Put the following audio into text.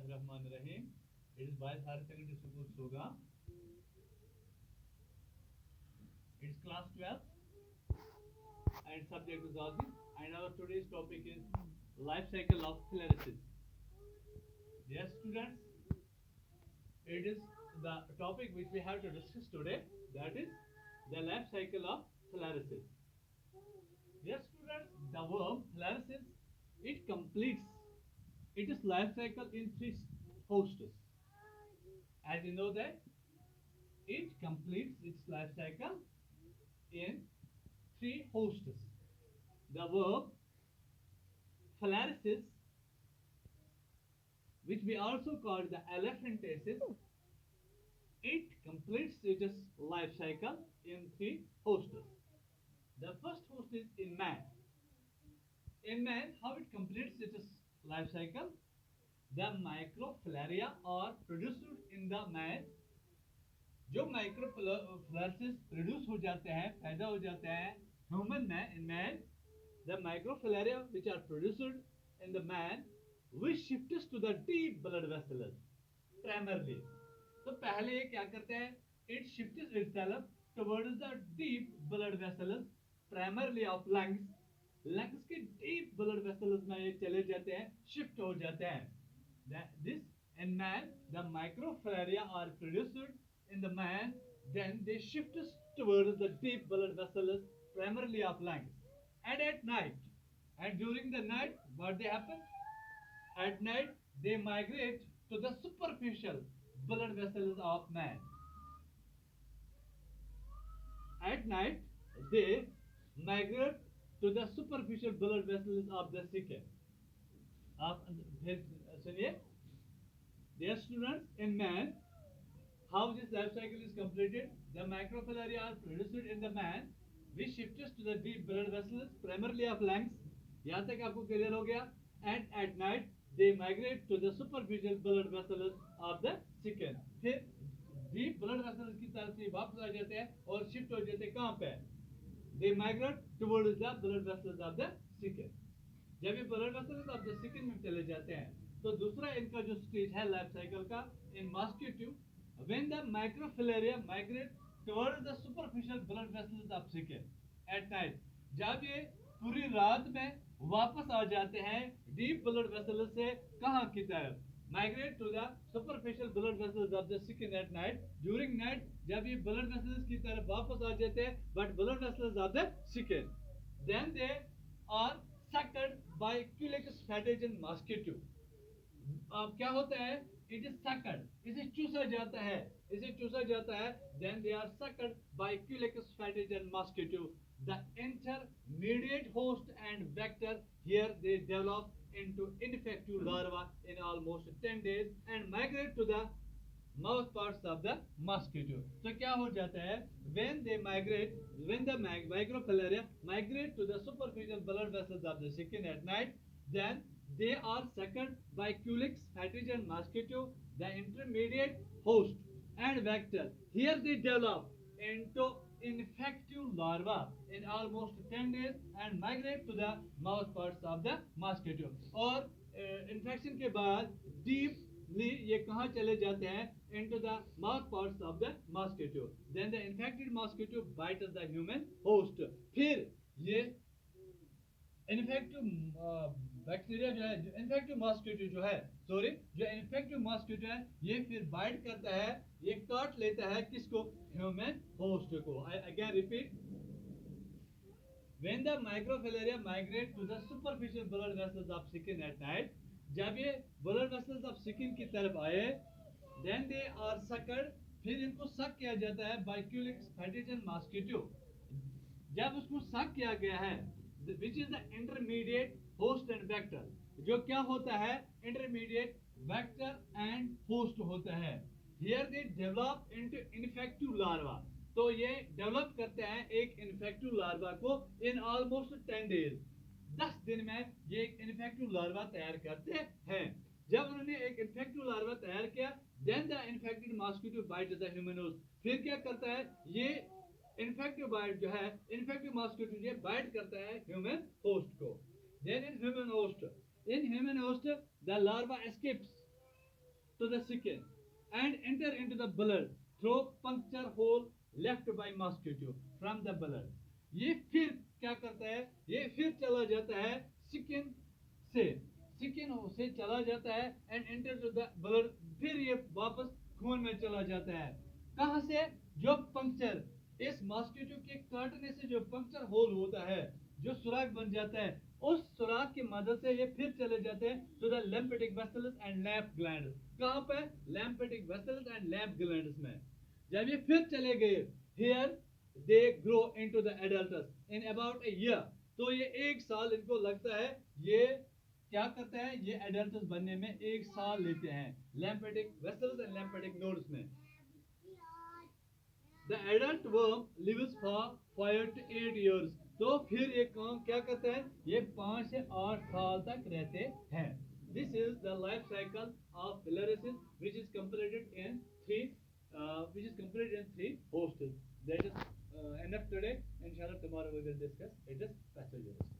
Bismillahirrahmanirrahim. It is Boys Higher Secondary School Soga. It's class 12 and subject is zoology. And our today's topic is life cycle of filariasis. Yes, students, it is the topic which we have to discuss today. That is the life cycle of filariasis. Yes, students, the worm filariasis it completes its life cycle in three hosts. As you know that it completes its life cycle in three hosts. The verb filariasis, which we also call the elephantiasis, it completes its life cycle in three hosts. The first host is in man. In man, how it completes its life cycle? The microfilaria are produced in the man. जो माइक्रोफ्लोरेसिस produce हो जाते हैं, पैदा हो जाते हैं human में, in man, the microfilaria which are produced in the man which shifts to the deep blood vessels primarily. तो पहले ये क्या करते हैं? It shifts itself towards the deep blood vessels primarily of lungs. Lungs के deep blood vessels में ये चले जाते हैं, शिफ्ट हो जाते हैं. This in man the microfilaria are produced in the man, then they shift towards the deep blood vessels primarily of lungs. And at night, and during the night, what they happen? At night they migrate to the superficial blood vessels of man. At night they migrate to the superficial blood vessels of the sick. आप सुनिए. Dear students, in man, how this life cycle is completed? The microfilaria are produced in the man, which shifts to the deep blood vessels, primarily of lungs. यहाँ तक आपको clear हो गया? And at night, they migrate to the superficial blood vessels of the skin. फिर deep blood vessels की तरफ से वापस आ जाते हैं और शिफ्ट हो जाते हैं कहाँ पे? They migrate towards the blood vessels of the skin. जब ये blood vessels of the skin में चले जाते हैं, तो दूसरा इनका जो स्टेज है लाइफ साइकिल का in mosquito, when the microfilaria migrate towards the superficial blood vessels of skin at night. जब ये पूरी रात में वापस आ जाते हैं डीप ब्लड वेसल्स से कहां की तरफ? Migrate to the superficial blood vessels of the skin at night. During night जब ये ब्लड वेसल्स की तरफ वापस आ जाते हैं, but blood vessels of the skin, then they are sucked by Culex fatagen mosquito. अब क्या होता है? It is sucked. इसे चूसा जाता है. इसे चूसा जाता है. Then they are sucked by Culex fatagen mosquito. The intermediate host and vector here they develop into infective larva in almost 10 days and migrate to the mouth parts of the mosquito. तो क्या हो जाता है? When they migrate, when the microfilaria migrate to the superficial blood vessels of the skin at night, then they are sucked by Culex fatagen mosquito, the intermediate host and vector. Here they develop into infective larva in almost 10 days and migrate to the mouth parts of the mosquito. और infection के बाद deep ये कहाँ चले जाते हैं? Into the mouth parts of the mosquito. Then the infected mosquito bites the human host. फिर ये इन्फेक्टिव बैक्टीरिया जो है, जो इन्फेक्टिव मॉस्किटो जो है, सॉरी, जो इन्फेक्टिव मॉस्किटो है, ये फिर बाइट करता है, ये काट लेता है किसको? ह्यूमन होस्ट को. I again repeat. When the microfilaria migrate to the superficial blood vessels of skin at night, जब ये ब्लड वेसल्स ऑफ स्किन की तरफ आए, देन दे आर सकड, फिर इनको सक किया जाता है बाय क्यूलेक्स फैटेजन मॉस्किटो. जब उसको सक किया गया है, which is the intermediate host and vector. जो क्या होता है? इंटरमीडिएट वेक्टर एंड होस्ट होता है. Here they develop into infective larva. तो ये डेवलप करते हैं एक इन्फेक्टिव लार्वा को इन ऑलमोस्ट 10 डेज. 10 दिन में ये एक इन्फेक्टिव लार्वा तैयार करते हैं. जब उन्होंने एक इन्फेक्टिव लार्वा तैयार किया, then the infected mosquito bite the human host. फिर क्या करता है? ये इन्फेक्टिव बाइट जो है, इन्फेक्टिव मॉस्किटो ये बाइट करता है ह्यूमन होस्ट को. Then in human host the larva escapes. to the skin and enter into the blood through puncture hole left by mosquito from the blood. ये फिर क्या करता है, ये फिर चला जाता है स्किन से, स्किन से चला जाता है and enter to the blood, फिर ये वापस खून में चला जाता है. कहां से? जो पंक्चर, इस मॉस्किटो के काटने से जो पंक्चर होल होता है, जो सुराख बन जाता है, उस सुराख की मदद से ये फिर चले जाते हैं to the lymphatic vessels and lymph glands. कहां पे? Lymphatic vessels and lymph glands में. जब ये फिर चले गए, here they grow into the adults in about a year. तो ये एक साल इनको लगता है, ये क्या करते हैं, ये एडल्टस बनने में एक साल लेते हैं lymphatic vessels and lymphatic nodes में. The adult worm lives for 5 to 8 years. तो फिर ये काम क्या करते हैं, ये 5 से 8 साल तक रहते हैं. This is the life cycle of filariasis, which is completed in three hosts. That is enough today. Inshallah tomorrow we will discuss it is pathogens.